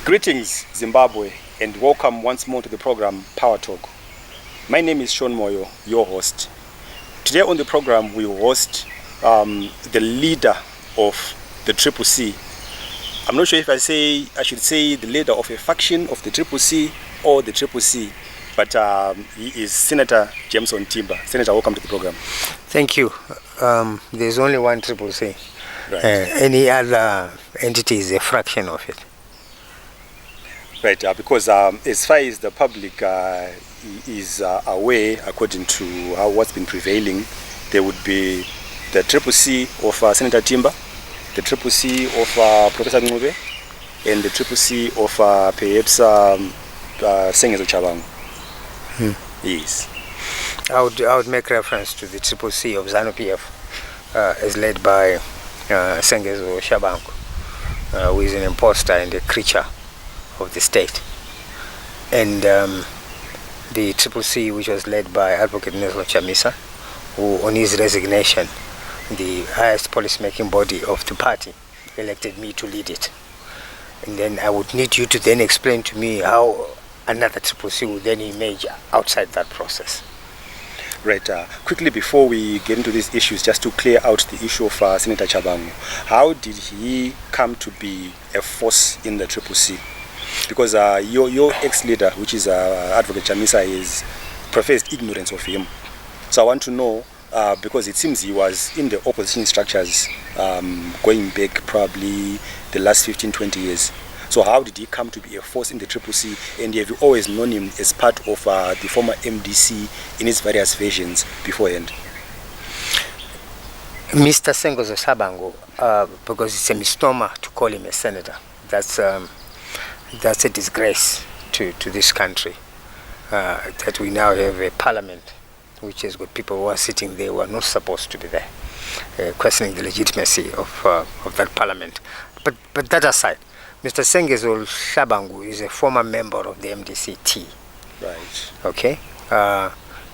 Greetings, Zimbabwe, and welcome once more to the program Power Talk. My name is Sean Moyo, your host. Today on the program we host the leader of the CCC. I'm not sure if I should say the leader of a faction of the CCC or the CCC, but he is Senator Jameson Timba. Senator, welcome to the program. Thank you. There's only one CCC. Right. Any other entity is a fraction of it. Right, because as far as the public is aware, according to what's been prevailing, there would be the CCC of Senator Timba, the CCC of Professor Ncube, and the CCC of perhaps Sengezo Tshabangu. Yes. I would make reference to the CCC of ZANU-PF as led by Sengezo Tshabangu, who is an imposter and a creature of the state, and the CCC, which was led by Advocate Nelson Chamisa, who on his resignation, the highest policy-making body of the party elected me to lead it. And then I would need you to then explain to me how another CCC would then emerge outside that process. Right. Quickly, before we get into these issues, just to clear out the issue of Senator Tshabangu, how did he come to be a force in the CCC? Because your ex-leader, which is Advocate Chamisa, is professed ignorance of him. So I want to know, because it seems he was in the opposition structures going back probably the last 15-20 years. So how did he come to be a force in the CCC, and have you always known him as part of the former MDC in its various versions beforehand? Mr. Sengezo Tshabangu, because it's a misnomer to call him a senator. That's a disgrace to this country, that we now have a parliament which has got people who are sitting there who are not supposed to be there, questioning the legitimacy of that parliament. But that aside, Mr. Sengezo Tshabangu is a former member of the MDCT. Right. Okay.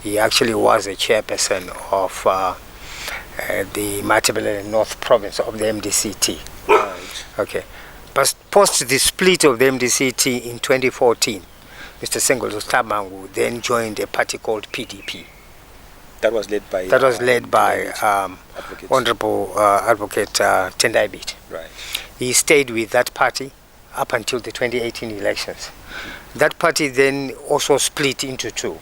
He actually was a chairperson of the Matabele North Province of the MDCT. Right. Okay. But post the split of the MDCT in 2014, Mr. Sengezo Tshabangu then joined a party called PDP. That was led by Honorable Advocate Tendai. Right. He stayed with that party up until the 2018 elections. That party then also split into two.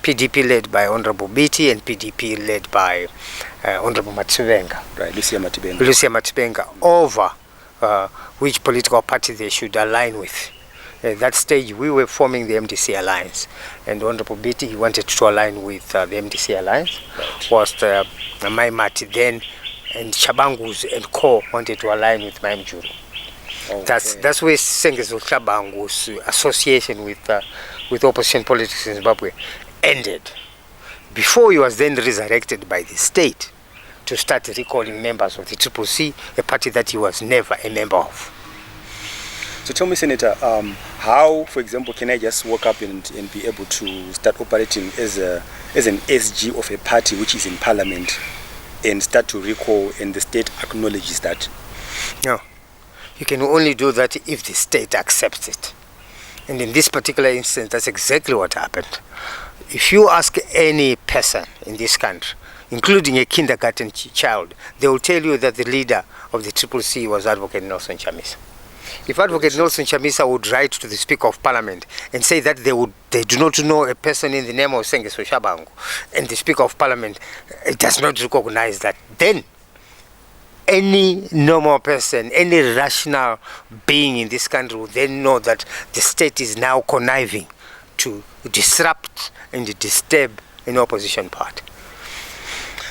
PDP led by Honorable Biti and PDP led by Honorable Matibenga. Right, Lucia Matibenga, over which political party they should align with. At that stage, we were forming the MDC Alliance, and Honorable Biti wanted to align with the MDC Alliance, whilst my Mati then and Tshabangu's and Co wanted to align with my Mjuru. Okay. That's where Sengezo Tshabangu's association with opposition politics in Zimbabwe ended, before he was then resurrected by the state to start recalling members of the CCC, a party that he was never a member of. So tell me, Senator, how, for example, can I just walk up and be able to start operating as an SG of a party which is in parliament and start to recall, and the state acknowledges that? No. You can only do that if the state accepts it. And in this particular instance, that's exactly what happened. If you ask any person in this country, including a kindergarten child, they will tell you that the leader of the CCC was Advocate Nelson Chamisa. If Advocate Nelson Chamisa would write to the Speaker of Parliament and say that they do not know a person in the name of Sengezo Tshabangu, and the Speaker of Parliament does not recognize that, then any normal person, any rational being in this country will then know that the state is now conniving to disrupt and disturb an opposition party.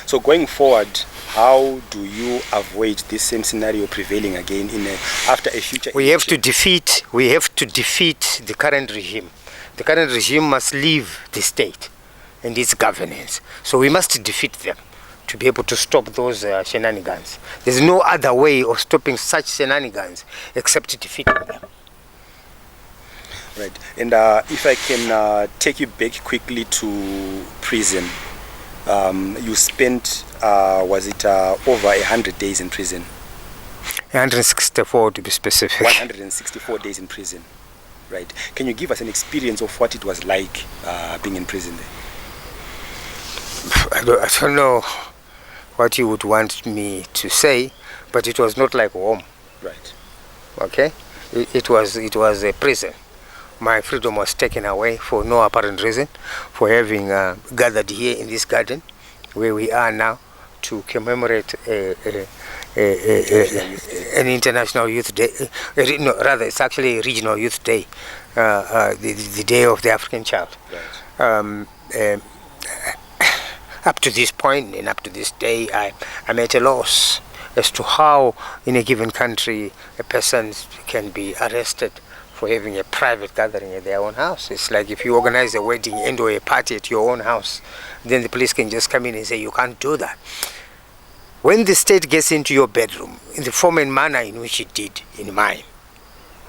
So going forward, how do you avoid this same scenario prevailing again after a future? We have to defeat the current regime. The current regime must leave the state and its governance. So we must defeat them to be able to stop those shenanigans. There's no other way of stopping such shenanigans except defeating them. Right. And if I can take you back quickly to prison. You spent, was it over 100 days in prison? 164 to be specific. 164 days in prison. Right. Can you give us an experience of what it was like being in prison there? I don't know what you would want me to say, but it was not like home. Right. Okay? It was a prison. My freedom was taken away for no apparent reason, for having gathered here in this garden where we are now to commemorate an International Youth Day. No, rather, it's actually a Regional Youth Day, the Day of the African Child. Right. Up to this point and up to this day, I'm at a loss as to how in a given country a person can be arrested for having a private gathering at their own house. It's like if you organize a wedding and or a party at your own house, then the police can just come in and say you can't do that. When the state gets into your bedroom in the form and manner in which it did in mine,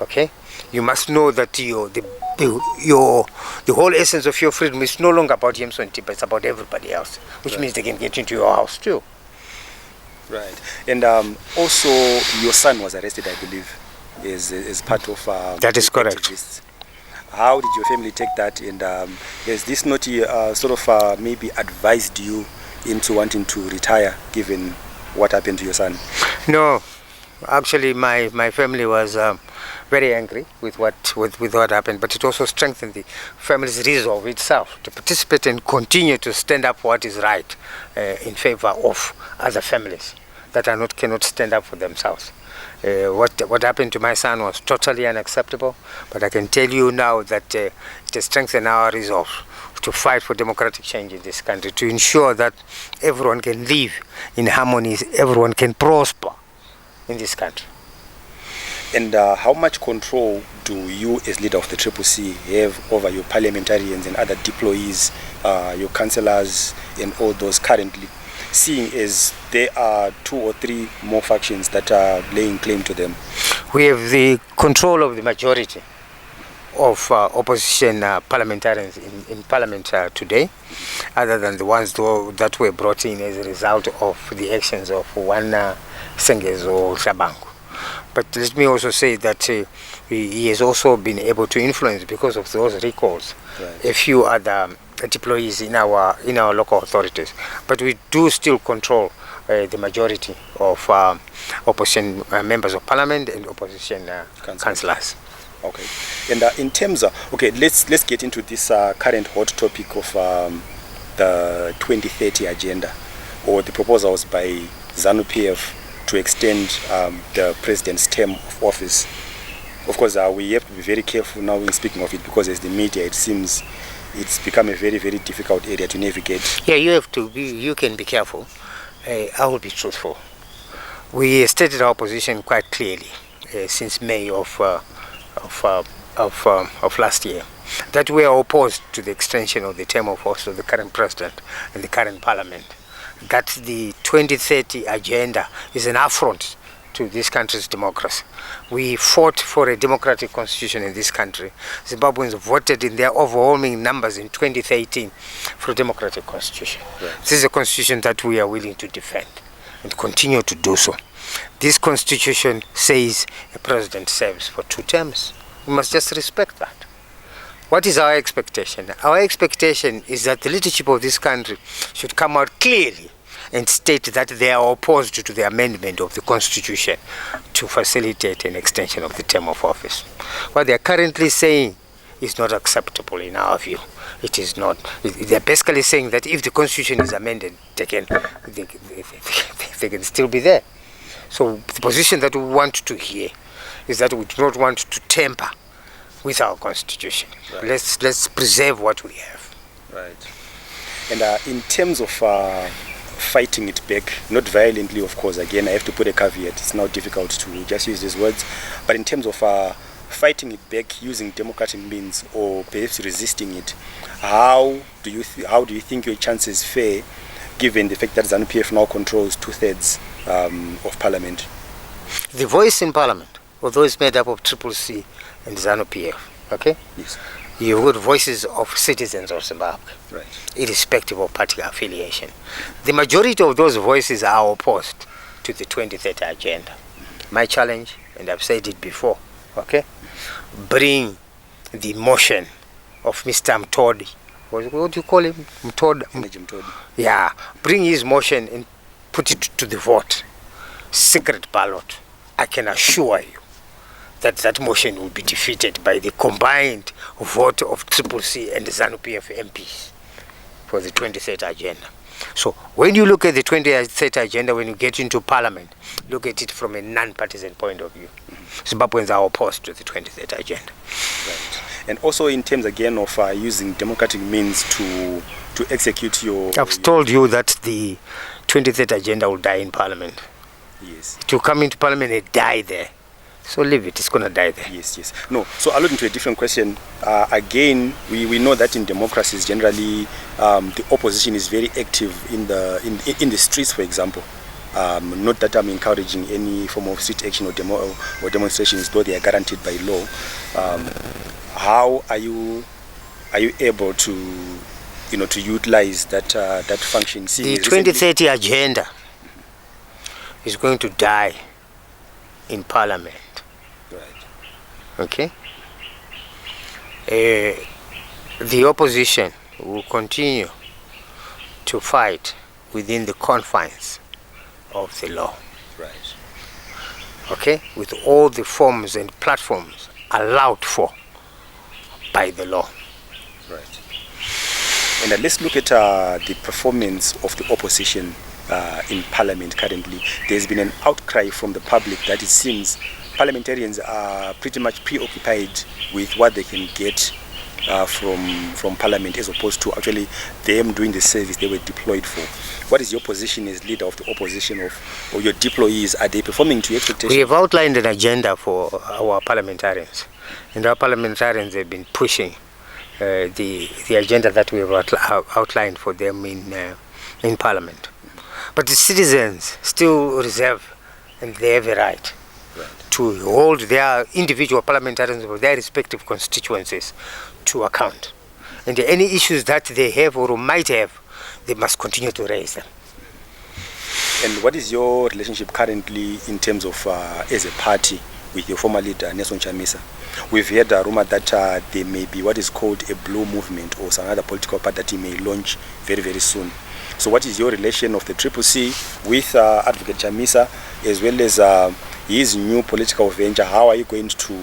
okay, you must know that the whole essence of your freedom is no longer about Jameson Timba, it's about everybody else, which means they can get into your house too. Right. And also your son was arrested, I believe, as part of that is correct. Activists. How did your family take that? And has this not sort of maybe advised you into wanting to retire given what happened to your son? No, actually my family was very angry with what happened, but it also strengthened the family's resolve itself to participate and continue to stand up for what is right in favor of other families that cannot stand up for themselves. What happened to my son was totally unacceptable, but I can tell you now that it has strengthened our resolve to fight for democratic change in this country, to ensure that everyone can live in harmony, everyone can prosper in this country. And how much control do you as leader of the CCC have over your parliamentarians and other deployees, your councillors and all those currently, seeing as there are 2 or 3 more factions that are laying claim to them? We have the control of the majority of opposition parliamentarians in parliament today, other than the ones that were brought in as a result of the actions of one Sengezo Tshabangu. But let me also say that he has also been able to influence, because of those recalls, right, a few other deployees in our local authorities. But we do still control the majority of opposition members of parliament and opposition councillors. Okay. And in terms of, okay, let's get into this current hot topic of the 2030 agenda, or the proposals by ZANU-PF to extend the president's term of office. Of course, we have to be very careful now in speaking of it, because as the media, it seems it's become a very, very difficult area to navigate. Yeah, you can be careful. I will be truthful. We stated our position quite clearly since May of last year, that we are opposed to the extension of the term of office of the current president and the current parliament. That the 2030 agenda is an affront to this country's democracy. We fought for a democratic constitution in this country. Zimbabweans voted in their overwhelming numbers in 2013 for a democratic constitution. Right. This is a constitution that we are willing to defend and continue to do so. This constitution says a president serves for 2 terms. We must just respect that. What is our expectation? Our expectation is that the leadership of this country should come out clearly and state that they are opposed to the amendment of the constitution to facilitate an extension of the term of office. What they are currently saying is not acceptable in our view. It is not. They are basically saying that if the constitution is amended, they can still be there. So the position that we want to hear is that we do not want to tamper with our constitution. Right. Let's preserve what we have. Right. And in terms of fighting it back, not violently, of course, again, I have to put a caveat. It's now difficult to just use these words. But in terms of fighting it back using democratic means, or perhaps resisting it, how do you think your chances fare, given the fact that ZANU-PF now controls 2/3 of parliament? The voice in parliament, although it's made up of CCC and ZANU-PF, okay? Yes. You've got voices of citizens of Zimbabwe, Right. irrespective of party affiliation. The majority of those voices are opposed to the 2030 agenda. my challenge, and I've said it before, okay? Bring the motion of Mr. Mtodi. What do you call him? Mtodi. Yeah, bring his motion and put it to the vote. Secret ballot. I can assure you that that motion will be defeated by the combined vote of CCC and the ZANU-PF MPs for the 23rd agenda. So when you look at the 23rd agenda, when you get into parliament, look at it from a non-partisan point of view. Zimbabweans are opposed to the 23rd agenda. Right. And also in terms again of using democratic means to execute your... I've told you that the 23rd agenda will die in parliament. Yes. It will come into parliament and die there. So leave it, it's going to die there. Yes, yes. No, so alluding to a different question, again, we know that in democracies generally the opposition is very active in the streets, for example. Not that I'm encouraging any form of street action or demonstrations, though they are guaranteed by law. How are you able to, to utilize that function? The 2030 agenda is going to die in parliament. Right. Okay? The opposition will continue to fight within the confines of the law. Right. Okay? With all the forms and platforms allowed for by the law. Right. And let's look at the performance of the opposition in parliament currently. There's been an outcry from the public that it seems parliamentarians are pretty much preoccupied with what they can get from parliament as opposed to actually them doing the service they were deployed for. What is your position as leader of the opposition or your deployees? Are they performing to your expectations? We have outlined an agenda for our parliamentarians, and our parliamentarians have been pushing the agenda that we have outlined for them in parliament. But the citizens still reserve, and they have a right to hold their individual parliamentarians of their respective constituencies to account. And any issues that they have or might have, they must continue to raise them. And what is your relationship currently in terms of, as a party, with your former leader, Nelson Chamisa? We've heard a rumor that there may be what is called a blue movement or some other political party that he may launch very, very soon. So what is your relation of the CCC with Advocate Chamisa, as well as his new political venture? How are you going to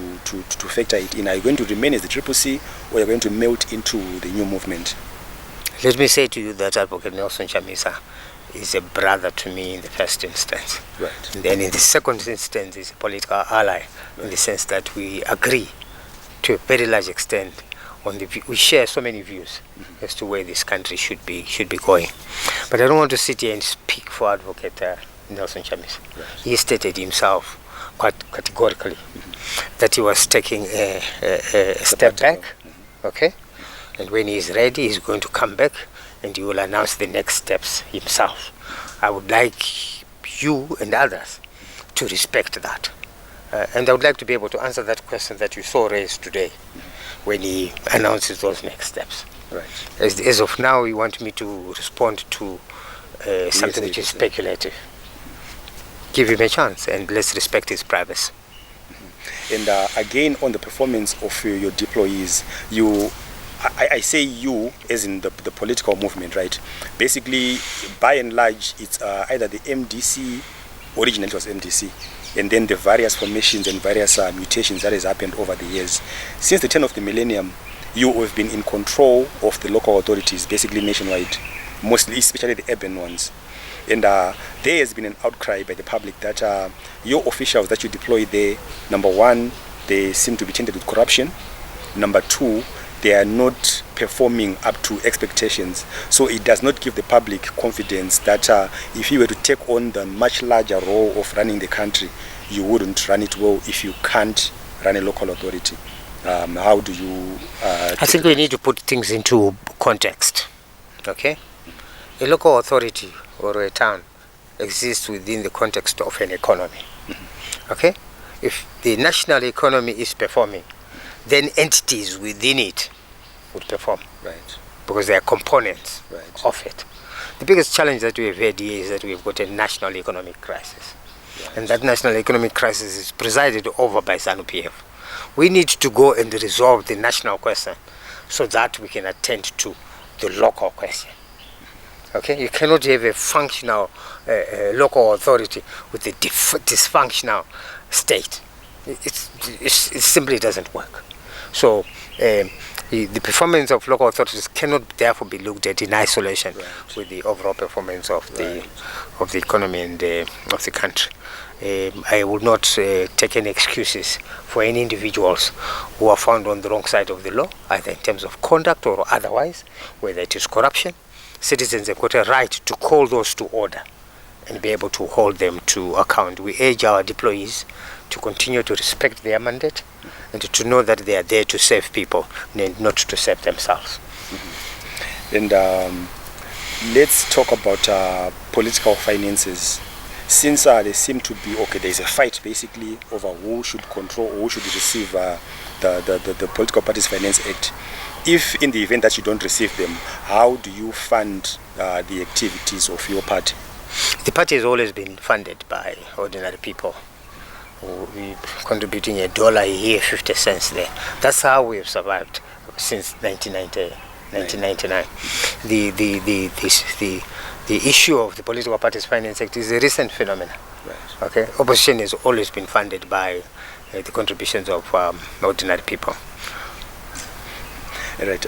factor it in? Are you going to remain as the CCC, or are you going to melt into the new movement? Let me say to you that Advocate Nelson Chamisa is a brother to me in the first instance. Right. And then in the second instance is a political ally, in the sense that we agree to a very large extent on we share so many views as to where this country should be going. But I don't want to sit here and speak for Advocate Nelson Chamisa. Right. He stated himself quite categorically that he was taking a step back, okay? And when he is ready, he's going to come back and he will announce the next steps himself. I would like you and others to respect that. And I would like to be able to answer that question that you saw raised today when he announces those next steps. Right. As of now, you want me to respond to something which is speculative. Give him a chance and let's respect his privacy. And again, on the performance of your deployees, I say you as in the political movement, right? Basically, by and large, it's either the MDC, originally it was MDC, and then the various formations and various mutations that has happened over the years. Since the turn of the millennium, you have been in control of the local authorities, basically nationwide, mostly, especially the urban ones. And there has been an outcry by the public that your officials that you deploy there, number one, they seem to be tainted with corruption. Number two, they are not performing up to expectations. So it does not give the public confidence that if you were to take on the much larger role of running the country, you wouldn't run it well if you can't run a local authority. How do you... I think we need to put things into context, okay? A local authority or a town exists within the context of an economy, okay? If the national economy is performing, then entities within it would perform. Right. Because they are components Right. of it. The biggest challenge that we have had here is that we have got a national economic crisis. And that national economic crisis is presided over by ZANU-PF. We need to go and resolve the national question so that we can attend to the local question. Okay, you cannot have a functional local authority with a dysfunctional state. It simply doesn't work. So the performance of local authorities cannot therefore be looked at in isolation with the overall performance of the economy and of the country. I would not take any excuses for any individuals who are found on the wrong side of the law, either in terms of conduct or otherwise, whether it is corruption. Citizens have got a right to call those to order and be able to hold them to account. We urge our deployees to continue to respect their mandate and to know that they are there to serve people and not to serve themselves. And let's talk about political finances. Since there seem to be, there's a fight basically over who should control or who should receive the Political Parties Finance Act. If in the event that you don't receive them, how do you fund the activities of your party? The party has always been funded by ordinary people. We're contributing $1 here, 50 cents there. That's how we have survived since 1999. The issue of the Political Parties Finance Act is a recent phenomenon. Right. Okay, opposition has always been funded by the contributions of ordinary people. Right.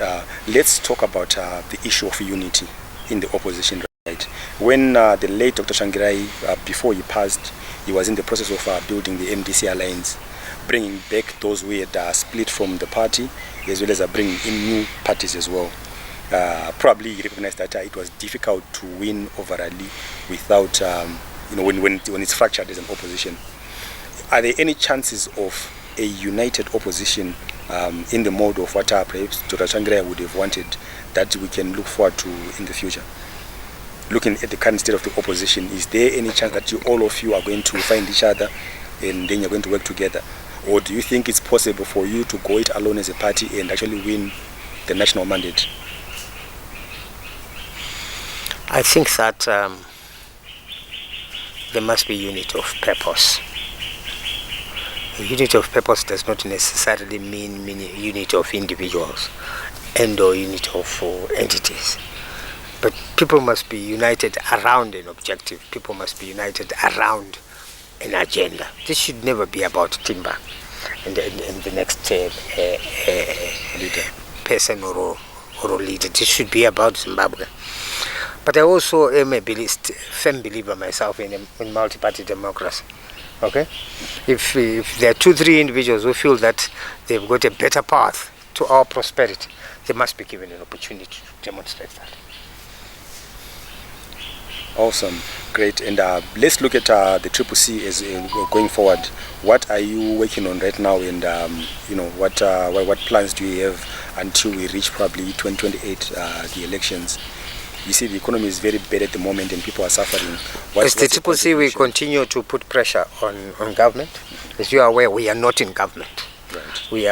Let's talk about the issue of unity in the opposition. Right. When the late Dr. Tsvangirai, before he passed, he was in the process of building the MDC alliance, bringing back those who had split from the party, as well as bringing in new parties as well. Probably he recognized that it was difficult to win overall without, when it's fractured as an opposition. Are there any chances of a united opposition in the mode of what perhaps Dr. Tsvangirai would have wanted that we can look forward to in the future? Looking at the current state of the opposition, is there any chance that all of you are going to find each other and then you're going to work together? Or do you think it's possible for you to go it alone as a party and actually win the national mandate? I think that there must be unity of purpose. Unity of purpose does not necessarily mean unity of individuals and or unity of entities. But people must be united around an objective. People must be united around an agenda. This should never be about Timba and the next leader, person or leader. This should be about Zimbabwe. But I also am a firm believer myself in multi-party democracy. Okay, if there are 2-3 individuals who feel that they've got a better path to our prosperity, they must be given an opportunity to demonstrate that. Awesome, great. And let's look at the CCC as going forward. What are you working on right now, and what plans do you have until we reach probably 2028 the elections? You see, the economy is very bad at the moment, and people are suffering. As the CCC, we continue to put pressure on government. As you are aware, we are not in government. Right.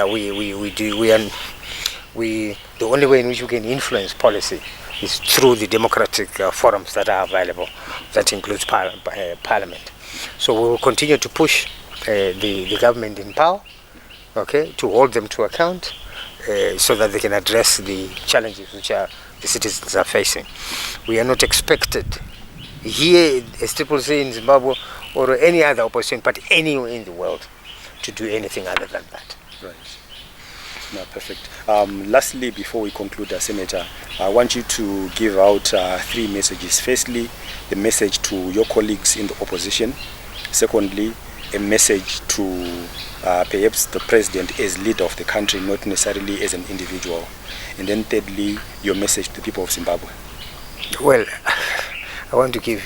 The only way in which we can influence policy is through the democratic forums that are available. That includes parliament. So we will continue to push the government in power, okay, to hold them to account, so that they can address the challenges which the citizens are facing. We are not expected here as CCC in Zimbabwe or any other opposition party anywhere in the world to do anything other than that. Right. No, perfect. Lastly, before we conclude, Senator, I want you to give out 3 messages. Firstly, the message to your colleagues in the opposition. Secondly, a message to perhaps the president as leader of the country, not necessarily as an individual. And then thirdly, your message to the people of Zimbabwe. Well, I want to give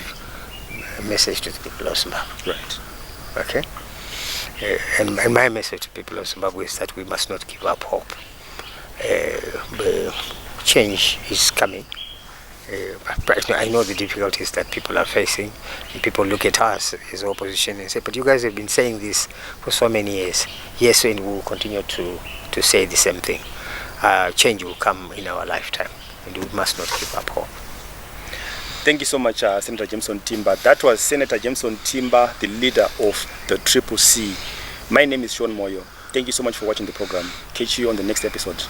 a message to the people of Zimbabwe. Right. Okay. And my message to people of Zimbabwe is that we must not give up hope. Change is coming. I know the difficulties that people are facing, and people look at us as opposition and say, but you guys have been saying this for so many years. Yes, and we will continue to say the same thing. Change will come in our lifetime, and we must not give up hope. Thank you so much, Senator Jameson Timba. That was Senator Jameson Timba, the leader of the CCC. My name is Sean Moyo. Thank you so much for watching the program. Catch you on the next episode.